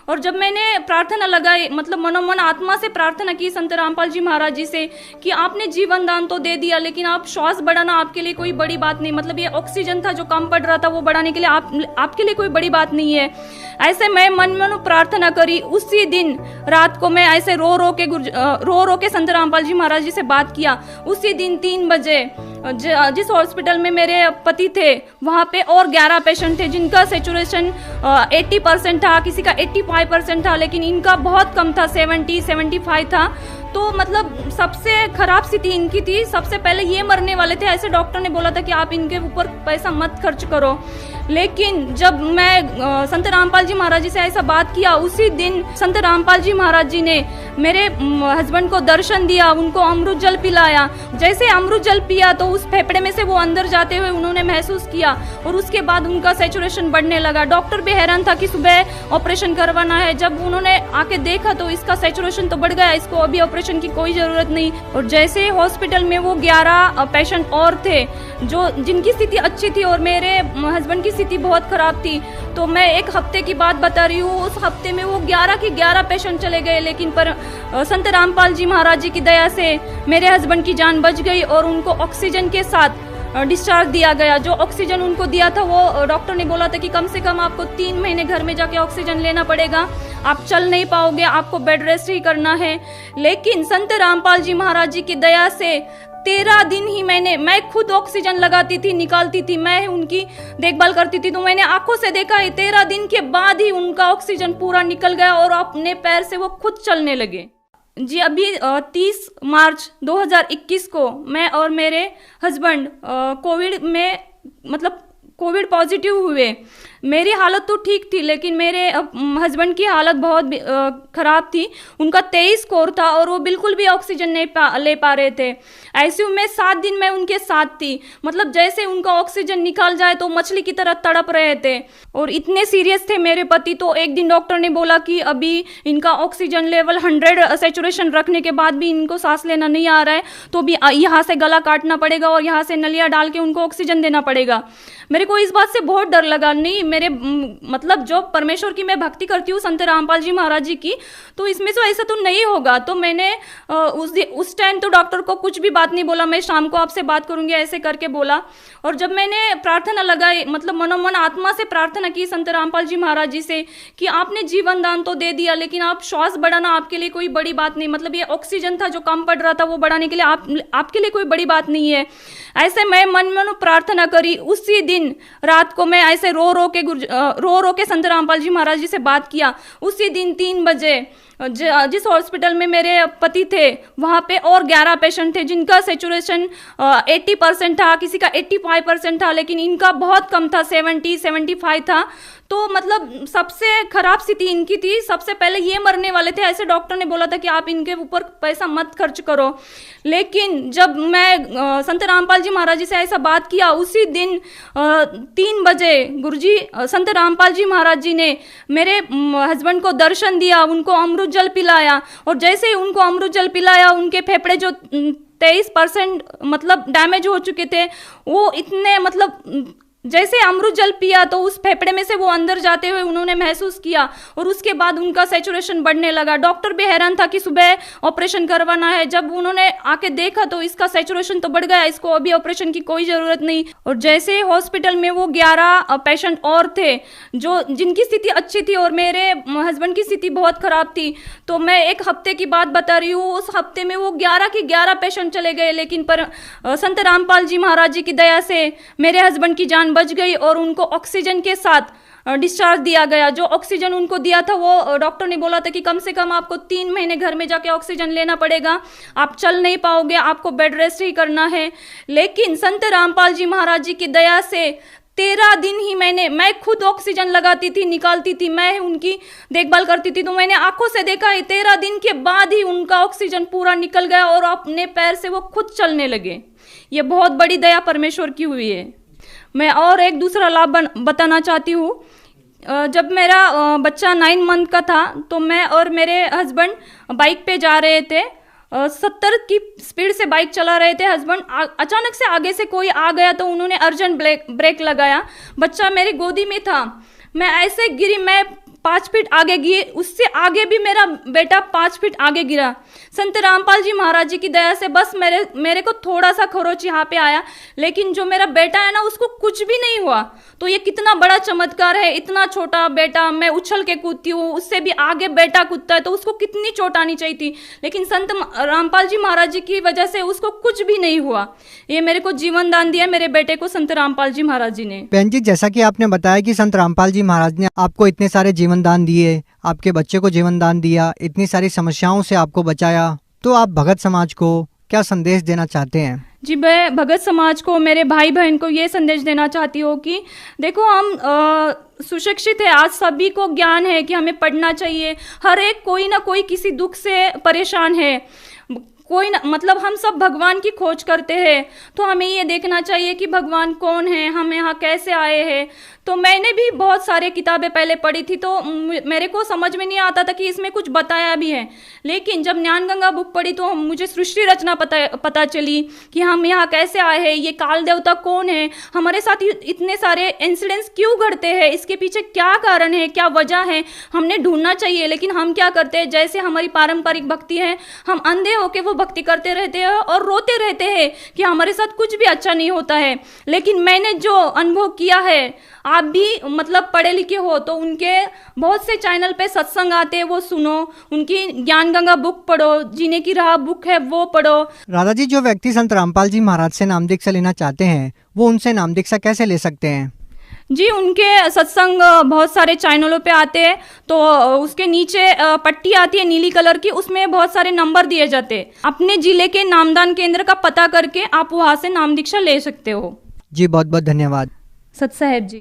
और जब मैंने प्रार्थना लगाई, मतलब मनोमन आत्मा से प्रार्थना की संत रामपाल जी महाराज जी से कि आपने जीवन दान तो दे दिया, लेकिन आप श्वास बढ़ाना आपके लिए कोई बड़ी बात नहीं, मतलब ये ऑक्सीजन था जो कम पड़ रहा था वो बढ़ाने के लिए आपके लिए कोई बड़ी बात नहीं है। ऐसे मैं मन मन प्रार्थना करी। उसी दिन रात को मैं ऐसे रो रो के संत रामपाल जी महाराज जी से बात किया। उसी दिन 3 बजे जिस हॉस्पिटल में मेरे पति थे वहाँ पे और 11 पेशेंट थे जिनका सेचुरेशन 80% था, किसी का 85% था, लेकिन इनका बहुत कम था, 70-75 था। तो मतलब सबसे खराब स्थिति इनकी थी, सबसे पहले ये मरने वाले थे। ऐसे डॉक्टर ने बोला था कि आप इनके ऊपर पैसा मत खर्च करो। लेकिन जब मैं संत रामपाल जी महाराज जी से ऐसा बात किया, उसी दिन संत रामपाल जी महाराज जी ने मेरे हस्बैंड को दर्शन दिया, उनको अमृत जल पिलाया। जैसे अमृत जल पिया तो उस फेफड़े में से वो अंदर जाते हुए उन्होंने महसूस किया और उसके बाद उनका सैचुरेशन बढ़ने लगा। डॉक्टर भी हैरान था कि सुबह ऑपरेशन करवाना है। जब उन्होंने आके देखा तो इसका सैचुरेशन तो बढ़ गया, इसको अभी ऑपरेशन की कोई जरूरत नहीं। और जैसे हॉस्पिटल में वो 11 पेशेंट और थे जो जिनकी स्थिति अच्छी थी और मेरे हस्बैंड की स्थिति बहुत खराब थी, तो मैं 1 हफ्ते की बात बता रही हूँ। उस हफ्ते में वो 11 के 11 पेशेंट चले गए, लेकिन पर संत रामपाल जी महाराज जी की दया से मेरे हस्बैंड की जान बच गई और उनको ऑक्सीजन के साथ डिस्चार्ज दिया गया। जो ऑक्सीजन उनको दिया था वो डॉक्टर ने बोला था कि कम से कम आपको 3 महीने घर में जाके ऑक्सीजन लेना पड़ेगा, आप चल नहीं पाओगे, आपको बेड रेस्ट ही करना है। लेकिन संत रामपाल जी महाराज जी की दया से 13 दिन ही मैं खुद ऑक्सीजन लगाती थी, निकालती थी, मैं उनकी देखभाल करती थी। तो मैंने आंखों से देखा है 13 दिन के बाद ही उनका ऑक्सीजन पूरा निकल गया और अपने पैर से वो खुद चलने लगे। जी, अभी 30 मार्च 2021 को मैं और मेरे हस्बैंड कोविड में मतलब कोविड पॉजिटिव हुए। मेरी हालत तो ठीक थी, लेकिन मेरे हस्बैंड की हालत बहुत खराब थी। उनका 23 स्कोर था और वो बिल्कुल भी ऑक्सीजन नहीं ले पा रहे थे। आईसीयू में 7 दिन मैं उनके साथ थी, मतलब जैसे उनका ऑक्सीजन निकाल जाए तो मछली की तरह तड़प रहे थे और इतने सीरियस थे मेरे पति। तो एक दिन डॉक्टर ने बोला कि अभी इनका ऑक्सीजन लेवल 100 सैचुरेशन रखने के बाद भी इनको सांस लेना नहीं आ रहा है, तो भी यहाँ से गला काटना पड़ेगा और यहाँ से नलियाँ डाल के उनको ऑक्सीजन देना पड़ेगा। मेरे को इस बात से बहुत डर लगा। नहीं, मेरे मतलब जो परमेश्वर की मैं भक्ति करती हूँ संत रामपाल जी महाराज जी की, तो इसमें से ऐसा तो नहीं होगा। तो मैंने उस टाइम तो डॉक्टर को कुछ भी बात नहीं बोला, मैं शाम को आपसे बात करूंगी ऐसे करके बोला। और जब मैंने प्रार्थना लगाई, मतलब मनोमन आत्मा से प्रार्थना की संत रामपाल जी महाराज जी से कि आपने जीवन दान तो दे दिया, लेकिन आप श्वास बढ़ाना आपके लिए कोई बड़ी बात नहीं, मतलब ये ऑक्सीजन था जो कम पड़ रहा था वो बढ़ाने के लिए आपके लिए कोई बड़ी बात नहीं है। ऐसे मैं मन मन प्रार्थना करी। उसी दिन रात को मैं ऐसे रो रो के संत रामपाल जी महाराज जी से बात किया। उसी दिन 3 बजे जिस हॉस्पिटल में मेरे पति थे वहाँ पे और 11 पेशेंट थे जिनका सेचुरेशन 80% था, किसी का 85% था, लेकिन इनका बहुत कम था, 70-75 था। तो मतलब सबसे खराब स्थिति इनकी थी, सबसे पहले ये मरने वाले थे। ऐसे डॉक्टर ने बोला था कि आप इनके ऊपर पैसा मत खर्च करो। लेकिन जब मैं संत रामपाल जी महाराज जी से ऐसा बात किया, उसी दिन 3 बजे गुरुजी संत रामपाल जी महाराज जी ने मेरे हस्बैंड को दर्शन दिया, उनको अमृत जल पिलाया। और जैसे ही उनको अमृत जल पिलाया, उनके फेफड़े जो 23% मतलब डैमेज हो चुके थे, वो इतने मतलब जैसे अमृत जल पिया तो उस फेफड़े में से वो अंदर जाते हुए उन्होंने महसूस किया और उसके बाद उनका सैचुरेशन बढ़ने लगा। डॉक्टर भी हैरान था कि सुबह ऑपरेशन करवाना है। जब उन्होंने आके देखा तो इसका सैचुरेशन तो बढ़ गया, इसको अभी ऑपरेशन की कोई जरूरत नहीं। और जैसे हॉस्पिटल में वो 11 पेशेंट और थे जो जिनकी स्थिति अच्छी थी और मेरे हस्बैंड की स्थिति बहुत खराब थी, तो मैं 1 हफ्ते की बात बता रही हूँ। उस हफ्ते में वो 11 के 11 पेशेंट चले गए, लेकिन पर संत रामपाल जी महाराज जी की दया से मेरे हस्बैंड की जान बच गई और उनको ऑक्सीजन के साथ डिस्चार्ज दिया गया। जो ऑक्सीजन उनको दिया था वो डॉक्टर ने बोला था कि कम से कम आपको 3 महीने घर में जाके ऑक्सीजन लेना पड़ेगा, आप चल नहीं पाओगे, आपको बेड रेस्ट ही करना है। लेकिन संत रामपाल जी महाराज जी की दया से 13 दिन ही मैं खुद ऑक्सीजन लगाती थी, निकालती थी, मैं उनकी देखभाल करती थी। तो मैंने आंखों से देखा है 13 दिन के बाद ही उनका ऑक्सीजन पूरा निकल गया और अपने पैर से वो खुद चलने लगे। ये बहुत बड़ी दया परमेश्वर की हुई है। मैं और एक दूसरा लाभ बताना चाहती हूँ। जब मेरा बच्चा 9 मंथ का था तो मैं और मेरे हस्बैंड बाइक पे जा रहे थे, 70 की स्पीड से बाइक चला रहे थे। हस्बैंड अचानक से आगे से कोई आ गया तो उन्होंने अर्जेंट ब्रेक लगाया। बच्चा मेरी गोदी में था, मैं ऐसे गिरी, मैं 5 फीट आगे गिरे, उससे आगे भी मेरा बेटा 5 फीट आगे गिरा। संत रामपाल जी महाराज जी की दया से बस मेरे को थोड़ा सा खरोच यहाँ पे आया, लेकिन जो मेरा बेटा है ना उसको कुछ भी नहीं हुआ। तो ये कितना बड़ा चमत्कार है। इतना छोटा बेटा, मैं उछल के कूदती हूँ, उससे भी आगे बेटा कूदता है तो उसको कितनी चोट आनी चाहिए थी, लेकिन संत रामपाल जी महाराज जी की वजह से उसको कुछ भी नहीं हुआ। ये मेरे को जीवन दान दिया मेरे बेटे को संत रामपाल जी महाराज जी ने। बहन जी, जैसा कि आपने बताया कि संत रामपाल जी महाराज ने आपको इतने सारे जीवन दान दिए, आपके बच्चे को जीवन दान दिया, इतनी सारी समस्याओं से आपको बचाया, तो आप भगत समाज को क्या संदेश देना चाहते हैं? जी, मैं भगत समाज को, मेरे भाई बहन को ये संदेश देना चाहती हूँ कि देखो, हम सुशिक्षित है, आज सभी को ज्ञान है कि हमें पढ़ना चाहिए। हर एक कोई ना कोई किसी दुख से परेशान है, कोई ना, मतलब हम सब भगवान की खोज करते हैं, तो हमें ये देखना चाहिए कि भगवान कौन है, हम यहाँ कैसे आए हैं। तो मैंने भी बहुत सारे किताबें पहले पढ़ी थी, तो मेरे को समझ में नहीं आता था कि इसमें कुछ बताया भी है, लेकिन जब ज्ञान गंगा बुक पढ़ी तो मुझे सृष्टि रचना पता चली कि हम यहाँ कैसे आए हैं, ये काल देवता कौन है, हमारे साथ इतने सारे इंसिडेंट्स क्यों घटते हैं, इसके पीछे क्या कारण है, क्या वजह है, हमने ढूंढना चाहिए। लेकिन हम क्या करते हैं, जैसे हमारी पारंपरिक भक्ति है, हम अंधे होके वो भक्ति करते रहते हैं और रोते रहते हैं कि हमारे साथ कुछ भी अच्छा नहीं होता है। लेकिन मैंने जो अनुभव किया है, आप भी मतलब पढ़े लिखे हो तो उनके बहुत से चैनल पे सत्संग आते हैं, वो सुनो, उनकी ज्ञान गंगा बुक पढ़ो, जीने की राह बुक है वो पढ़ो। राधा जी, जो व्यक्ति संत रामपाल जी महाराज से नाम दीक्षा लेना चाहते हैं, वो उनसे नाम दीक्षा कैसे ले सकते हैं? जी, उनके सत्संग बहुत सारे चैनलों पे आते हैं, तो उसके नीचे पट्टी आती है नीली कलर की, उसमें बहुत सारे नंबर दिए जाते हैं। अपने जिले के नामदान केंद्र का पता करके आप वहां से नाम दीक्षा ले सकते हो। जी, बहुत बहुत धन्यवाद सत साहेब जी।